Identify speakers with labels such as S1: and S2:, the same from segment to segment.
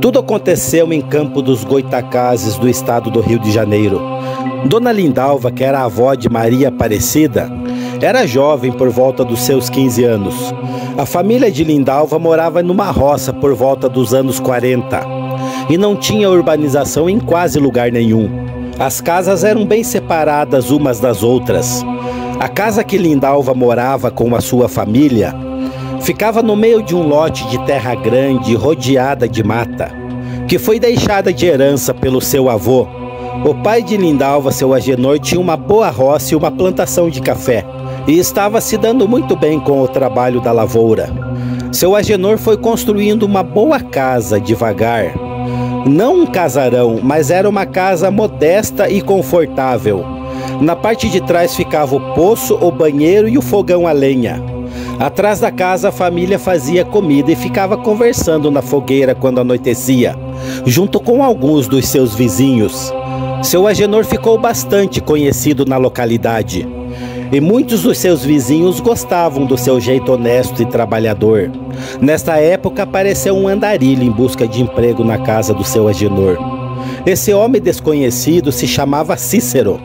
S1: Tudo aconteceu em Campo dos Goitacazes, do estado do Rio de Janeiro. Dona Lindalva, que era a avó de Maria Aparecida, era jovem por volta dos seus 15 anos. A família de Lindalva morava numa roça por volta dos anos 40 e não tinha urbanização em quase lugar nenhum. As casas eram bem separadas umas das outras. A casa que Lindalva morava com a sua família ficava no meio de um lote de terra grande rodeada de mata, que foi deixada de herança pelo seu avô. O pai de Lindalva, seu Agenor, tinha uma boa roça e uma plantação de café, e estava se dando muito bem com o trabalho da lavoura. Seu Agenor foi construindo uma boa casa devagar. Não um casarão, mas era uma casa modesta e confortável. Na parte de trás ficava o poço, o banheiro e o fogão a lenha. Atrás da casa a família fazia comida e ficava conversando na fogueira quando anoitecia, junto com alguns dos seus vizinhos. Seu Agenor ficou bastante conhecido na localidade, e muitos dos seus vizinhos gostavam do seu jeito honesto e trabalhador. Nesta época apareceu um andarilho em busca de emprego na casa do seu Agenor. Esse homem desconhecido se chamava Cícero,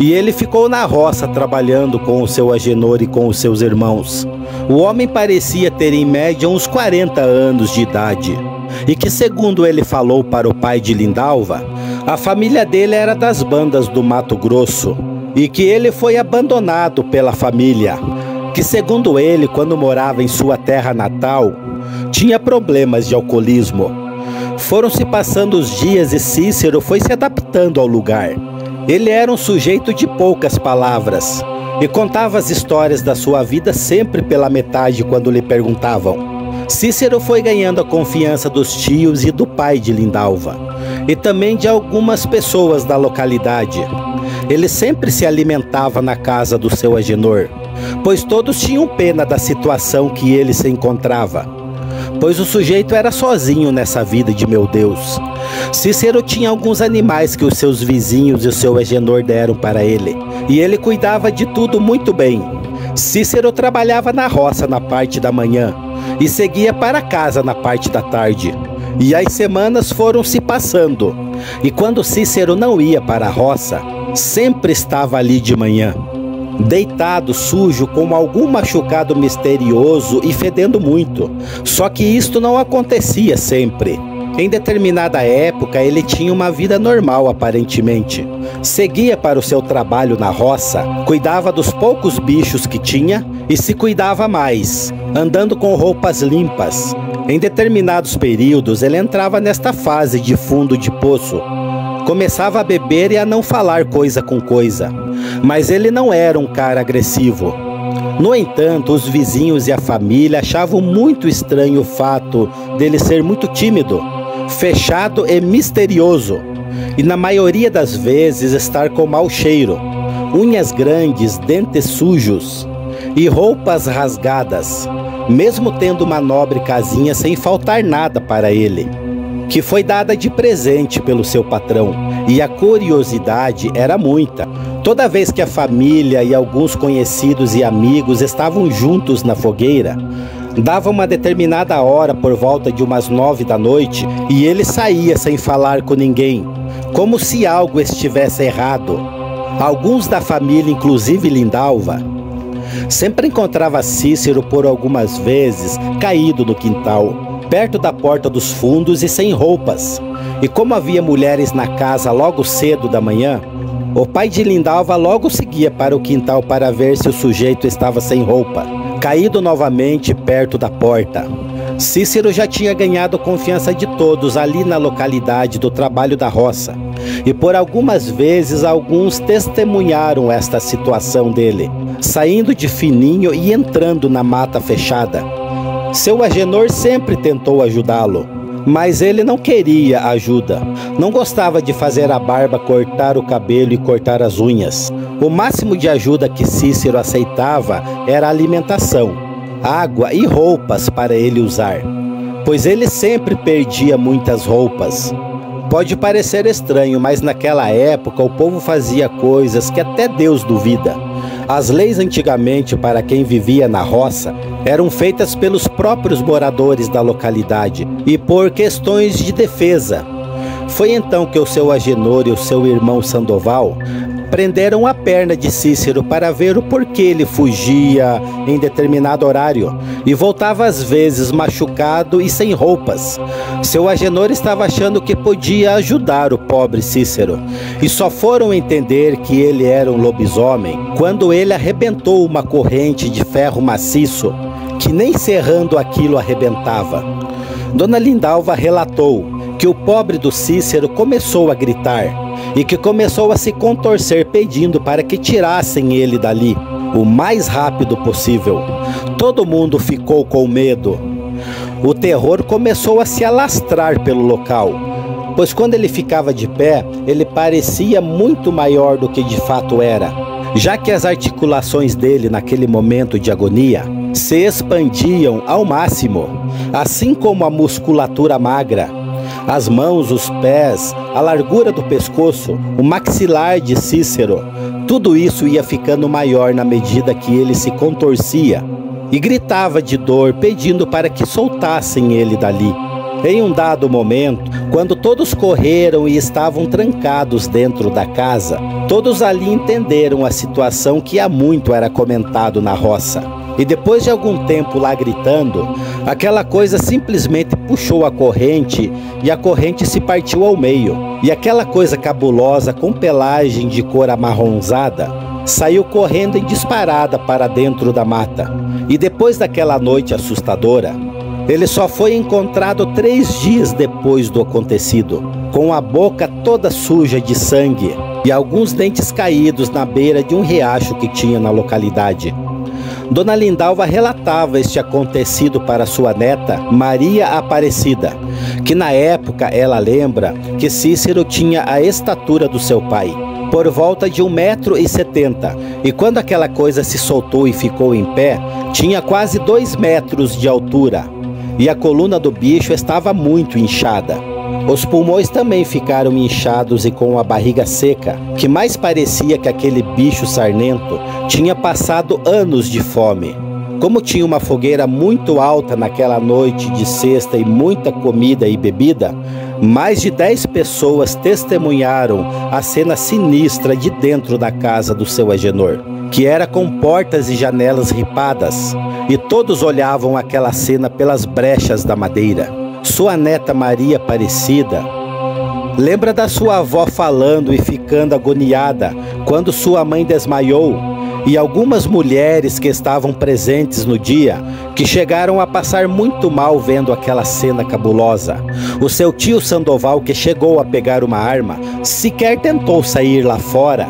S1: e ele ficou na roça trabalhando com o seu Agenor e com os seus irmãos. O homem parecia ter em média uns 40 anos de idade, e que, segundo ele falou para o pai de Lindalva, a família dele era das bandas do Mato Grosso, e que ele foi abandonado pela família, que, segundo ele, quando morava em sua terra natal, tinha problemas de alcoolismo. Foram se passando os dias e Cícero foi se adaptando ao lugar. Ele era um sujeito de poucas palavras e contava as histórias da sua vida sempre pela metade quando lhe perguntavam. Cícero foi ganhando a confiança dos tios e do pai de Lindalva, e também de algumas pessoas da localidade. Ele sempre se alimentava na casa do seu Agenor, pois todos tinham pena da situação que ele se encontrava, pois o sujeito era sozinho nessa vida de meu Deus. Cícero tinha alguns animais que os seus vizinhos e o seu Agenor deram para ele, e ele cuidava de tudo muito bem. Cícero trabalhava na roça na parte da manhã e seguia para casa na parte da tarde. E as semanas foram se passando, e quando Cícero não ia para a roça, sempre estava ali de manhã, deitado, sujo, com algum machucado misterioso e fedendo muito. Só que isto não acontecia sempre. Em determinada época, ele tinha uma vida normal aparentemente. Seguia para o seu trabalho na roça, cuidava dos poucos bichos que tinha e se cuidava mais, andando com roupas limpas. Em determinados períodos, ele entrava nesta fase de fundo de poço. Começava a beber e a não falar coisa com coisa, mas ele não era um cara agressivo. No entanto, os vizinhos e a família achavam muito estranho o fato dele ser muito tímido, fechado e misterioso, e na maioria das vezes estar com mau cheiro, unhas grandes, dentes sujos e roupas rasgadas, mesmo tendo uma nobre casinha sem faltar nada para ele, que foi dada de presente pelo seu patrão, e a curiosidade era muita. Toda vez que a família e alguns conhecidos e amigos estavam juntos na fogueira, dava uma determinada hora por volta de umas 9 da noite e ele saía sem falar com ninguém, como se algo estivesse errado. Alguns da família, inclusive Lindalva, sempre encontrava Cícero por algumas vezes caído no quintal, perto da porta dos fundos e sem roupas. E como havia mulheres na casa logo cedo da manhã, o pai de Lindalva logo seguia para o quintal para ver se o sujeito estava sem roupa, caído novamente perto da porta. Cícero já tinha ganhado a confiança de todos ali na localidade do trabalho da roça, e por algumas vezes alguns testemunharam esta situação dele, saindo de fininho e entrando na mata fechada. Seu Agenor sempre tentou ajudá-lo, mas ele não queria ajuda. Não gostava de fazer a barba, cortar o cabelo e cortar as unhas. O máximo de ajuda que Cícero aceitava era alimentação, água e roupas para ele usar, pois ele sempre perdia muitas roupas. Pode parecer estranho, mas naquela época o povo fazia coisas que até Deus duvida. As leis antigamente para quem vivia na roça eram feitas pelos próprios moradores da localidade e por questões de defesa. Foi então que o seu Agenor e o seu irmão Sandoval prenderam a perna de Cícero para ver o porquê ele fugia em determinado horário e voltava às vezes machucado e sem roupas. Seu Agenor estava achando que podia ajudar o pobre Cícero e só foram entender que ele era um lobisomem quando ele arrebentou uma corrente de ferro maciço que nem serrando aquilo arrebentava. Dona Lindalva relatou que o pobre do Cícero começou a gritar e que começou a se contorcer pedindo para que tirassem ele dali o mais rápido possível. Todo mundo ficou com medo. O terror começou a se alastrar pelo local, pois quando ele ficava de pé, ele parecia muito maior do que de fato era, já que as articulações dele naquele momento de agonia se expandiam ao máximo, assim como a musculatura magra. As mãos, os pés, a largura do pescoço, o maxilar de Cícero, tudo isso ia ficando maior na medida que ele se contorcia e gritava de dor, pedindo para que soltassem ele dali. Em um dado momento, quando todos correram e estavam trancados dentro da casa, todos ali entenderam a situação que há muito era comentado na roça. E depois de algum tempo lá gritando, aquela coisa simplesmente puxou a corrente e a corrente se partiu ao meio. E aquela coisa cabulosa com pelagem de cor amarronzada saiu correndo em disparada para dentro da mata. E depois daquela noite assustadora, ele só foi encontrado 3 dias depois do acontecido, com a boca toda suja de sangue e alguns dentes caídos na beira de um riacho que tinha na localidade. Dona Lindalva relatava este acontecido para sua neta, Maria Aparecida, que na época ela lembra que Cícero tinha a estatura do seu pai, por volta de 1,70 m, e quando aquela coisa se soltou e ficou em pé, tinha quase 2 metros de altura, e a coluna do bicho estava muito inchada. Os pulmões também ficaram inchados e com a barriga seca, que mais parecia que aquele bicho sarnento tinha passado anos de fome. Como tinha uma fogueira muito alta naquela noite de sexta e muita comida e bebida, mais de 10 pessoas testemunharam a cena sinistra de dentro da casa do seu Agenor, que era com portas e janelas ripadas, e todos olhavam aquela cena pelas brechas da madeira. Sua neta Maria Aparecida lembra da sua avó falando e ficando agoniada quando sua mãe desmaiou, e algumas mulheres que estavam presentes no dia que chegaram a passar muito mal vendo aquela cena cabulosa. O seu tio Sandoval, que chegou a pegar uma arma, sequer tentou sair lá fora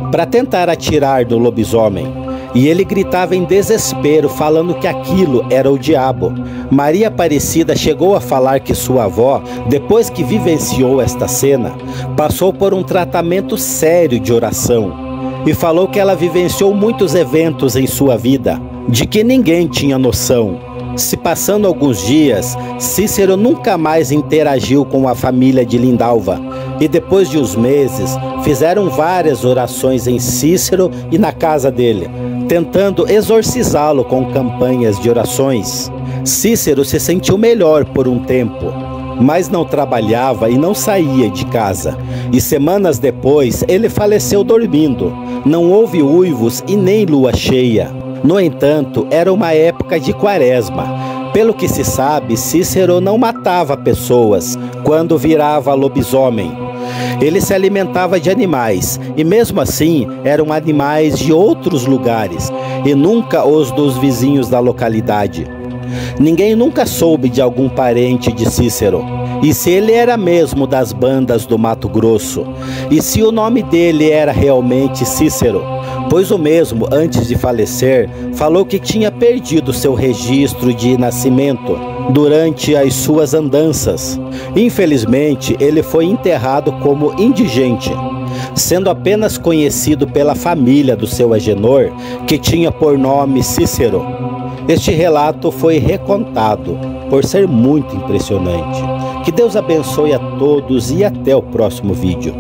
S1: para tentar atirar do lobisomem. E ele gritava em desespero, falando que aquilo era o diabo. Maria Aparecida chegou a falar que sua avó, depois que vivenciou esta cena, passou por um tratamento sério de oração. E falou que ela vivenciou muitos eventos em sua vida, de que ninguém tinha noção. Se passando alguns dias, Cícero nunca mais interagiu com a família de Lindalva. E depois de uns meses, fizeram várias orações em Cícero e na casa dele, tentando exorcizá-lo com campanhas de orações. Cícero se sentiu melhor por um tempo, mas não trabalhava e não saía de casa. E semanas depois, ele faleceu dormindo. Não houve uivos e nem lua cheia. No entanto, era uma época de quaresma. Pelo que se sabe, Cícero não matava pessoas quando virava lobisomem. Ele se alimentava de animais, e mesmo assim eram animais de outros lugares, e nunca os dos vizinhos da localidade. Ninguém nunca soube de algum parente de Cícero, e se ele era mesmo das bandas do Mato Grosso, e se o nome dele era realmente Cícero, pois o mesmo, antes de falecer, falou que tinha perdido seu registro de nascimento durante as suas andanças. Infelizmente, ele foi enterrado como indigente, sendo apenas conhecido pela família do seu Agenor, que tinha por nome Cícero. Este relato foi recontado por ser muito impressionante. Que Deus abençoe a todos e até o próximo vídeo.